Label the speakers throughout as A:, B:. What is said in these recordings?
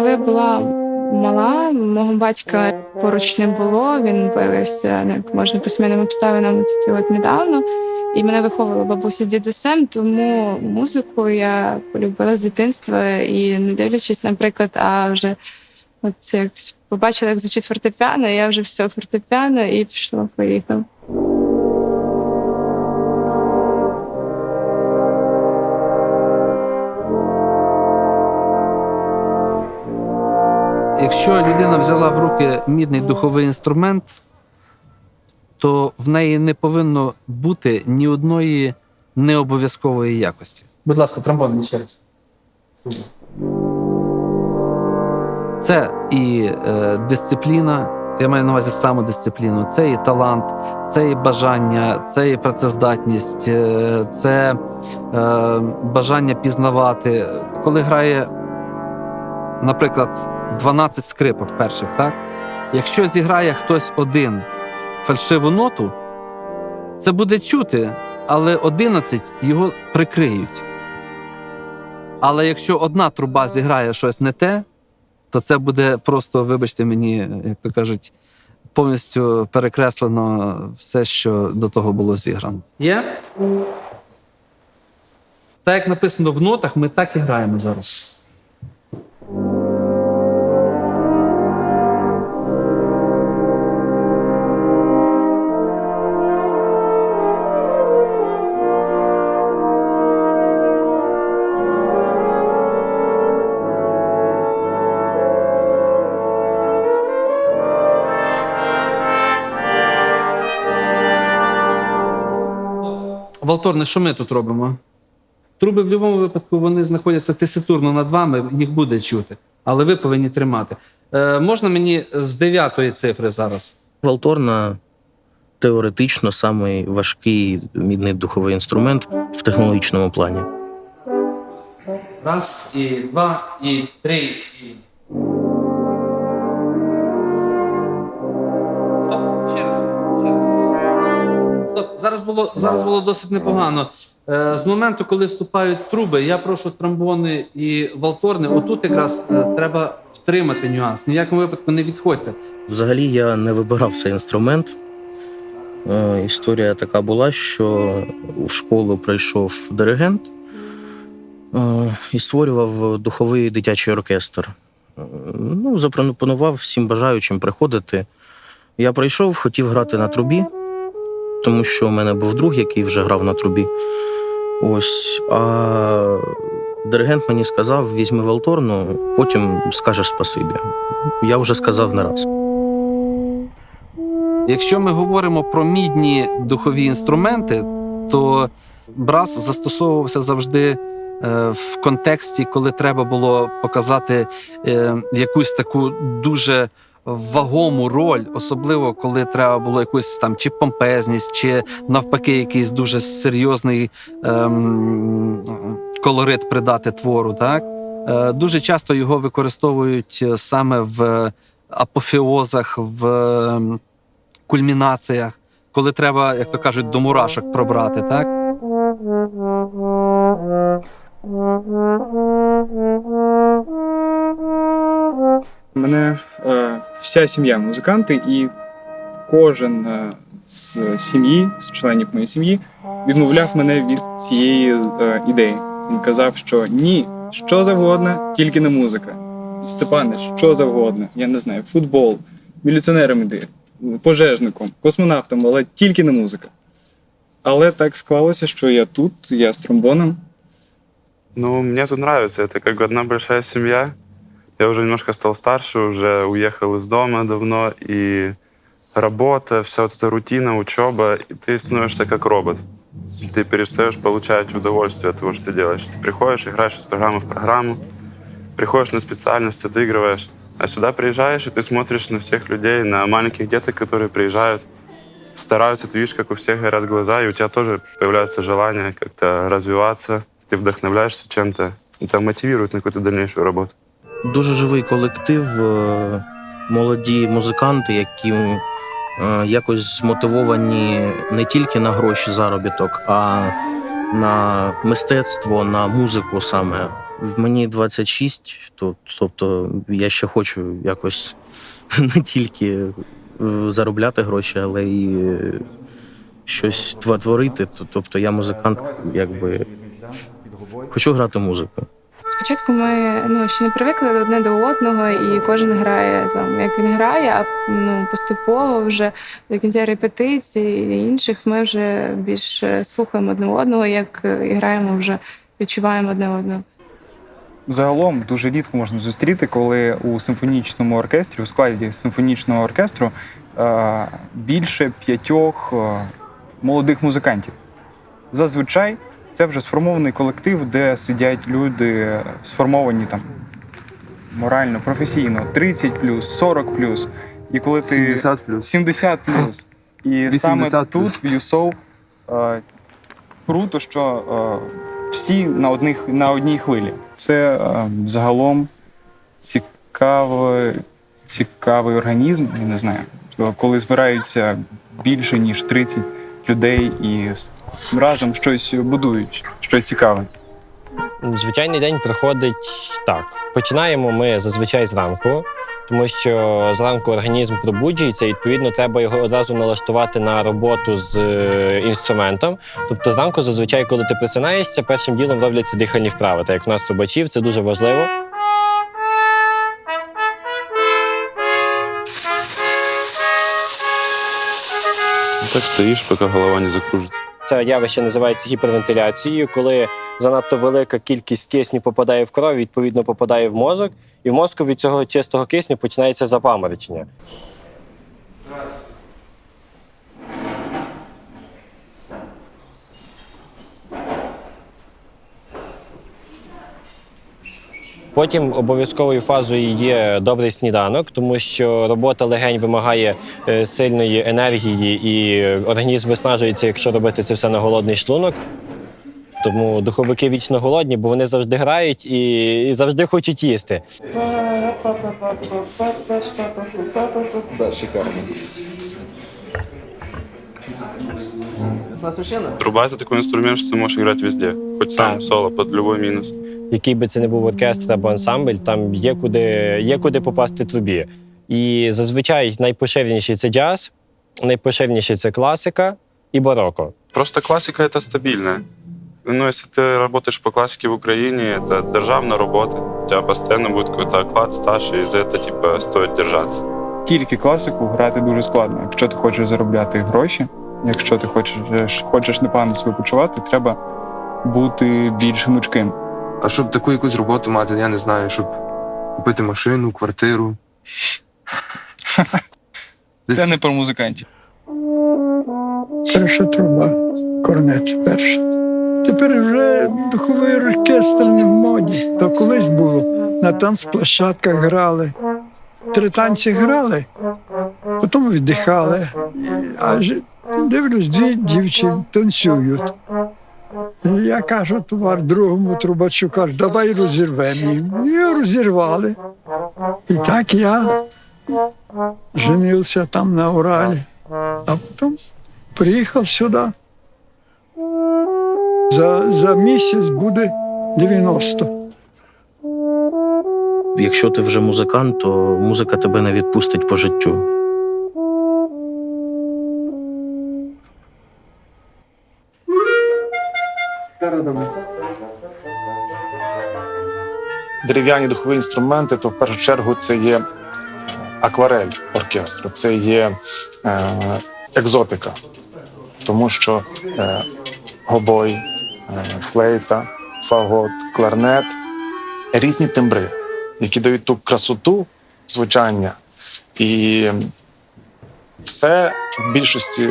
A: коли я була мала, мого батька поруч не було, він появився, як можна, по сімейним обставинам тільки от недавно. І мене виховувала бабуся з дідусем, тому музику я полюбила з дитинства. І не дивлячись, наприклад, а вже от як побачила, як звучить фортепіано, я вже все фортепіано і пішла-поїхала.
B: Якщо людина взяла в руки мідний духовий інструмент, то в неї не повинно бути ні одної необов'язкової якості. Будь ласка, тромбон ще раз. Це і дисципліна, я маю на увазі самодисципліну, це і талант, це і бажання, це і працездатність, це бажання пізнавати. Коли грає, наприклад, 12 скрипок перших, так? Якщо зіграє хтось один фальшиву ноту, це буде чути, але 11 його прикриють. Але якщо одна труба зіграє щось не те, то це буде просто, вибачте мені, як то кажуть, повністю перекреслено все, що до того було зіграно. Є? Так, як написано в нотах, ми так і граємо зараз. Валторне, що ми тут робимо? Труби в будь-якому випадку вони знаходяться теситурно над вами, їх буде чути, але ви повинні тримати. Можна мені з 9-ї цифри зараз?
C: Валторна теоретично самий важкий мідний духовий інструмент в технологічному плані.
B: Раз, і два, і три, і... Стоп, ще раз. Стоп, зараз було досить непогано. З моменту, коли вступають труби, я прошу тромбони і валторни, отут якраз треба втримати нюанс. Ні в якому випадку не відходьте.
C: Взагалі я не вибирав цей інструмент. Історія така була, що в школу прийшов диригент і створював духовий дитячий оркестр. Запропонував всім бажаючим приходити. Я прийшов, хотів грати на трубі, тому що у мене був друг, який вже грав на трубі. Ось, а диригент мені сказав, візьми валторну, потім скажеш спасибі. Я вже сказав не раз.
B: Якщо ми говоримо про мідні духові інструменти, то брас застосовувався завжди в контексті, коли треба було показати якусь таку дуже вагому роль, особливо коли треба було якусь там чи помпезність, чи навпаки якийсь дуже серйозний колорит придати твору. Так? Дуже часто його використовують саме в апофеозах, в кульмінаціях, коли треба, як то кажуть, до мурашок пробрати. Так?
D: У мене вся сім'я музиканти, і кожен з сім'ї, з членів моєї сім'ї, відмовляв мене від цієї ідеї. Він казав, що ні, що завгодно, тільки не музика. Степане, що завгодно, я не знаю, футбол, міліціонером іди, пожежником, космонавтом, але тільки не музика. Але так склалося, що я тут, я з тромбоном.
E: Ну, мне тут нравится, это как бы одна большая семья. Я уже немножко стал старше, уже уехал из дома давно, и работа, вся вот эта рутина, учеба, и ты становишься как робот. Ты перестаешь получать удовольствие от того, что ты делаешь. Ты приходишь, играешь из программы в программу, приходишь на специальность, отыгрываешь, а сюда приезжаешь, и ты смотришь на всех людей, на маленьких деток, которые приезжают, стараются, ты видишь, как у всех горят глаза, и у тебя тоже появляется желание как-то развиваться, ты вдохновляешься чем-то, и это мотивирует на какую-то дальнейшую работу.
C: Дуже живий колектив, молоді музиканти, які якось змотивовані не тільки на гроші заробіток, а на мистецтво, на музику саме. Мені 26, тобто я ще хочу якось не тільки заробляти гроші, але й щось творити. Тобто я музикант, якби хочу грати музику.
A: Спочатку ми ще не привикли одне до одного, і кожен грає там, як він грає, а поступово вже до кінця репетицій і інших ми вже більш слухаємо одне одного, як і граємо, вже відчуваємо одне одного.
D: Загалом дуже рідко можна зустріти, коли у симфонічному оркестрі, у складі симфонічного оркестру більше 5 молодих музикантів. Зазвичай це вже сформований колектив, де сидять люди, сформовані там морально, професійно, 30+, 40+. І коли ти 70+. І саме
F: 80+.
D: тут, в ЮСО, круто, що всі на одній хвилі. Це загалом цікавий організм, я не знаю, коли збираються більше, ніж 30 людей і разом щось будують, щось цікаве.
G: Звичайний день проходить так. Починаємо ми зазвичай зранку, тому що зранку організм пробуджується, і, відповідно, треба його одразу налаштувати на роботу з інструментом. Тобто зранку зазвичай, коли ти просинаєшся, першим ділом робляться дихальні вправи. Так як в нас трубачів, це дуже важливо.
E: Так стоишь, пока голова не закружится.
G: Це явище називається гіпервентиляцією, коли занадто велика кількість кисню попадає в кров, відповідно попадає в мозок, і в мозку від цього чистого кисню починається запаморочення. Потім обов'язковою фазою є добрий сніданок, тому що робота легень вимагає сильної енергії, і організм виснажується, якщо робити це все на голодний шлунок. Тому духовики вічно голодні, бо вони завжди грають і завжди хочуть їсти.
E: Труба — это такой инструмент, что ты можешь играть везде. Хоть сам, соло, под любой минус.
G: Який би це не був оркестр або ансамбль, там є куди попасти трубі. І зазвичай найпоширеніший – це джаз, найпоширеніший – це класика і бароко.
E: Просто классика — это стабильная. Ну, если ты работаешь по классике в Украине, это державная работа. У тебя постоянно будет какой-то оклад, стаж, и за это, типа, стоит держаться.
D: Тільки класику грати дуже складно. Якщо ти хочеш заробляти гроші, якщо ти хочеш непогано себе почувати, треба бути більш гнучким.
F: А щоб таку якусь роботу мати, я не знаю, щоб купити машину, квартиру.
D: Це не про музикантів.
H: Перша труба, корнет перша. Тепер вже духовий оркестр не в моді. То колись було. На танцплощадках грали. 3 танці грали, потім віддихали. Дивлюсь, 2 дівчини танцюють. І я кажу, другому трубачу, кажу, давай розірвемо їх. І розірвали. І так я женився там на Уралі. А потім приїхав сюди. За місяць буде 90.
C: Якщо ти вже музикант, то музика тебе не відпустить по життю.
I: Дерев'яні духові інструменти, то в першу чергу це є акварель оркестру, це є екзотика, тому що гобой, флейта, фагот, кларнет – різні тембри, які дають ту красоту звучання. І все в більшості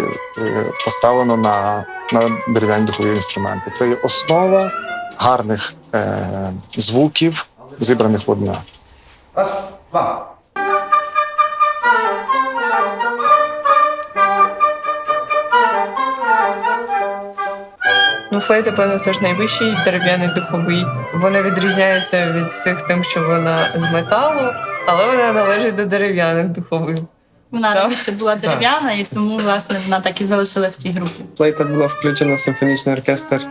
I: поставлено на дерев'яні духові інструменти. Це є основа гарних звуків, зібраних в одне.
J: Раз, два.
K: Флейта, певно, це ж найвищий дерев'яний духовий. Вона відрізняється від всіх тим, що вона з металу, але вона належить до дерев'яних духових.
L: Вона раніше була дерев'яна, і тому, власне, вона так і залишила в тій групі.
M: Флейта була включена в симфонічний оркестр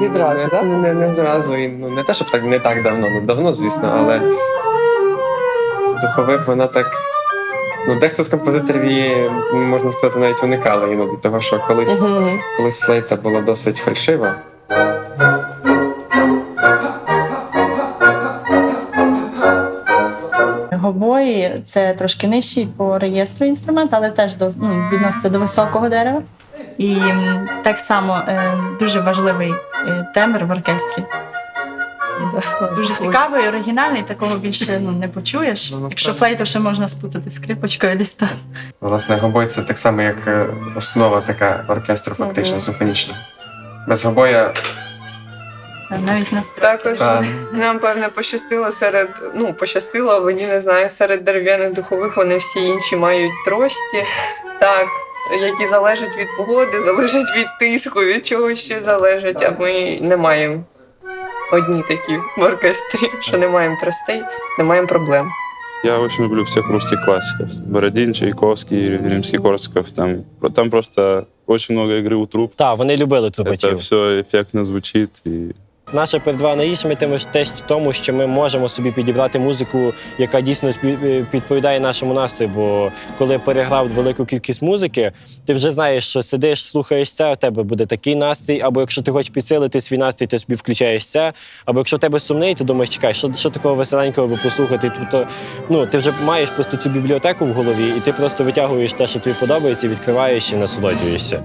K: Відразу, так?
M: Не зразу, і не те, щоб так не так давно, давно, звісно, але з духових вона так. Дехто з композиторів її, можна сказати, навіть уникали іноді, того, що колись флейта була досить фальшива.
L: Гобої це трошки нижчий по реєстру інструмент, але теж відноситься до високого дерева. І так само дуже важливий тембр в оркестрі. Дуже цікавий, оригінальний, такого більше не почуєш. Якщо флейту ще можна спутати з скрипочкою десь там.
M: Власне, гобой це так само, як основа така оркестру, фактично, симфонічна. Без гобоя
L: Навіть на
K: Також нам, певне, пощастило пощастило, мені не знаю, серед дерев'яних духових вони всі інші мають трості, так, які залежать від погоди, залежать від тиску, від чого ще залежать, а ми не маємо одні такі в оркестрі, що не маємо тростей, не маємо проблем.
E: Я очень люблю всех русских классиков. Бородин, Чайковский, Римский-Корсаков. Там просто очень много игры у труб.
G: Так, вони любили трубачів.
E: Это все эффектно звучит. И
G: Наша передова найбільшими тому, що ми можемо собі підібрати музику, яка дійсно відповідає нашому настрою. Бо коли переграв велику кількість музики, ти вже знаєш, що сидиш, слухаєш це, у тебе буде такий настрій. Або якщо ти хочеш підсилити свій настрій, ти собі включаєш це. Або якщо в тебе сумний, ти думаєш, чекай, що такого веселенького би послухати. Тобто, ти вже маєш просто цю бібліотеку в голові, і ти просто витягуєш те, що тобі подобається, відкриваєш і насолоджуєшся.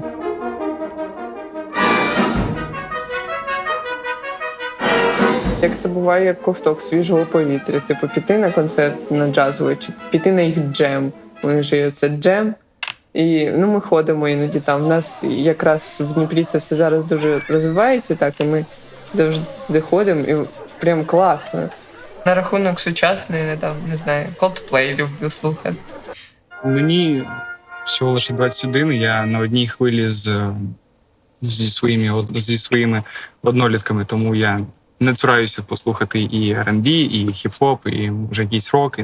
K: Як це буває, як ковток свіжого повітря. Типу піти на концерт на джазовий, чи піти на їх джем. Вони ж є це джем. І ми ходимо іноді там. У нас якраз в Дніпрі це все зараз дуже розвивається, так, і ми завжди туди ходимо, і прям класно. На рахунок сучасної, не знаю, Coldplay люблю слухати.
D: Мені всього лише 21, я на одній хвилі зі своїми однолітками, тому я не цураюся послухати і R&B, і хіп-хоп, і може якийсь рок, і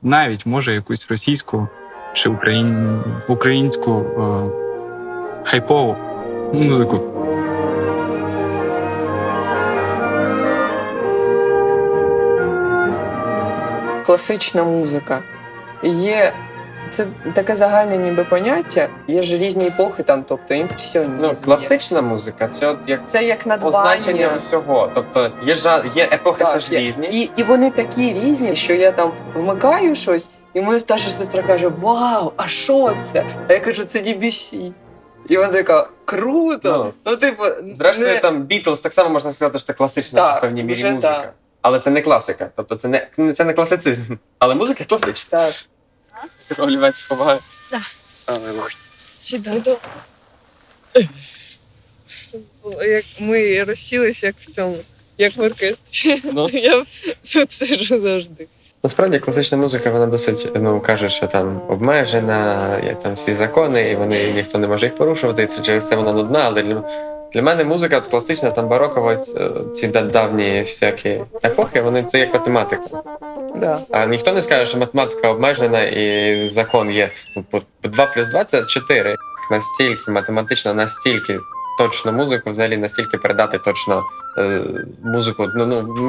D: навіть може якусь російську чи українську хайпову музику.
K: Класична музика. Це таке загальне ніби поняття. Є ж різні епохи, тобто імпресіонізм.
M: Класична музика це
K: як надбання.
M: означення усього. Тобто є епохи все ж різні.
K: І вони такі різні, що я там вмикаю щось, і моя старша сестра каже: «Вау, а що це?» А я кажу: «Це DBC». І вона така: «Круто!»
M: Зрештою, там Бітлз так само можна сказати, що це класична в певній мірі музика.
K: Так.
M: Але це не класика. Тобто це не класицизм. Але музика класична.
K: Так.
M: Олівець сховає.
L: Так.
K: Сідай. Як ми розсілися, як в оркестрі. Я тут сиджу завжди.
M: Насправді класична музика, вона досить, каже, що там обмежена, є там всі закони, і ніхто не може їх порушувати, і через це вона нудна, але для мене музика класична, там барокова, ці давні всякі епохи, це як математика.
K: Да.
M: А ніхто не скаже, що математика обмежена і закон є. 2 плюс 2 – це 4. Настільки математично, настільки точно музику, взагалі настільки передати точно музику.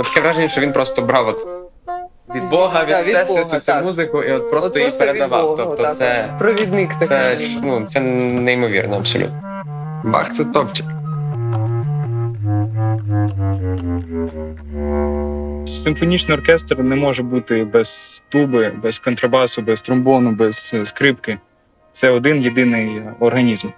M: Таке враження, що він просто брав від Бога, від Всесвіту цю музику і просто її передавав. Тобто це
K: провідник такий.
M: Це неймовірно абсолютно. Бах, це топчик.
D: Симфонічний оркестр не може бути без туби, без контрабасу, без тромбону, без скрипки. Це один єдиний організм.